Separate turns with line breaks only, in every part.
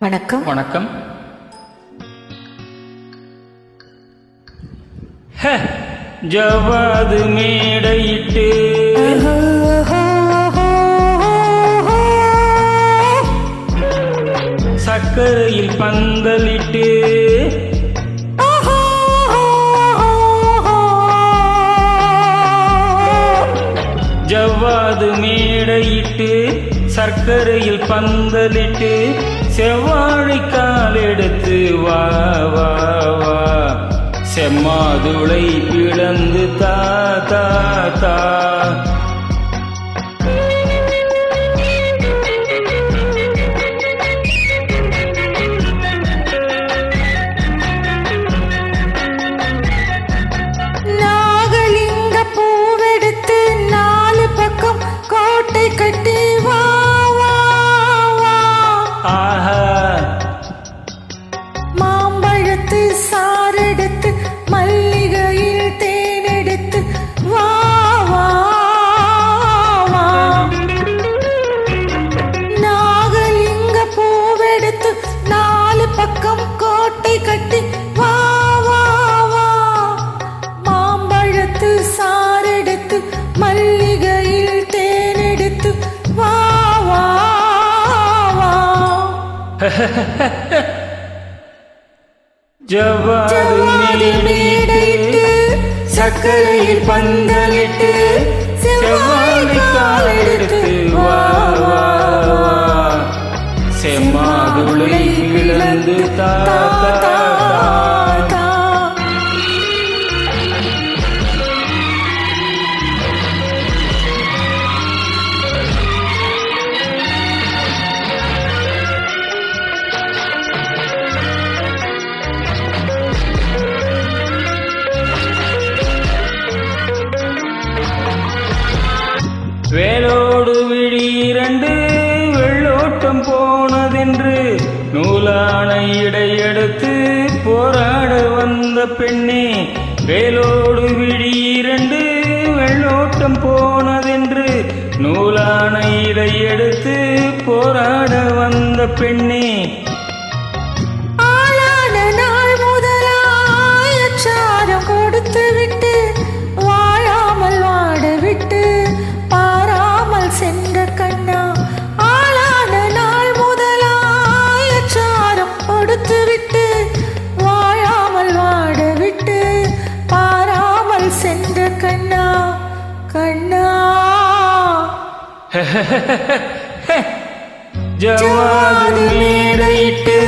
வணக்கம்.
வணக்கம். ஜவாது மேடையிட்டு சக்கரையில் பந்தலிட்டு ஜவ்வாது மேடையிட்டு சர்க்கரையில் பந்தலிட்டு செவ்வாழை கால் எடுத்து வா வா வா செம்மாதுளை பிளந்து தா தா தா
கட்டி வா வா வா
ஆஹா
மாம்பழத்து சாரெடுத்து மல்லிகையில் தேனெடுத்து வா வா வா நாகலிங்க பூவெடுத்து 4 பக்கம் கோட்டை கட்டி வா வா வா மாம்பழத்து சாரெடுத்து மல்லிகையில் வா வா வா
ஜவ்வாது மேடையிட்டு சக்கரையில் பந்தலிட்டு செவ்வாழை கால் எடுத்து வா வா வா செம்மாதுளை பிளந்து தா தா தா வேலோடு விழி 2 வெள்ளோட்டம் போனதென்று நூலான இடையெடுத்து போராட வந்த பெண்ணே வேலோடு விழி 2 வெள்ளோட்டம் போனதென்று நூலான இடையெடுத்து போராட வந்த பெண்ணே
ஆளான நாள் முதலாயச்சாரம் கொடுத்து விட்டு வாழாமல் வாட விட்டு சென்ற கண்ணா ஆளான நாள் முதலாயச்சாரம் கொடுத்து விட்டு வாழாமல் வாட விட்டு பாராமல் சென்ற கண்ணா கண்ணா
ஜவ்வாது மேடையிட்டு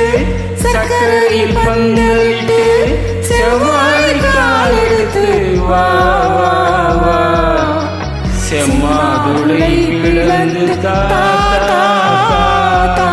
சக்கரையில் பந்தலிட்டு செவ்வாழை கால் எடுத்து வா வா வா செம்மாதுளை பிளந்து தா தா தா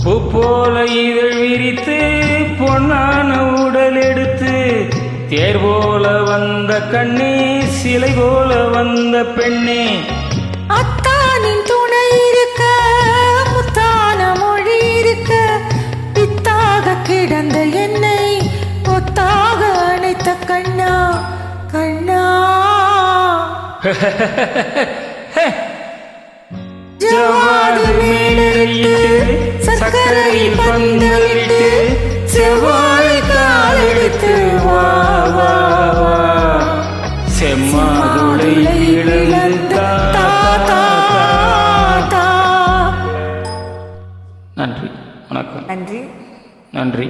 பூ போல இதழ் விரித்து பொன்னான உடல் எடுத்து தேர் போல வந்த கண்ணே சிலை போல வந்த பெண்ணே
அத்தானின் துணை இருக்க முத்தான மொழி இருக்க பித்தாக கிடந்த என்னை ஒத்தாக அணைத்த கண்ணா கண்ணா
ஜவ்வாது மேடையிட்டு சக்கரையில் பந்தலிட்டு செவ்வாழை கால் எடுத்து வா வா வா செம்மாதுளை பிளந்து தா தா தா. நன்றி. வணக்கம்.
நன்றி.
நன்றி.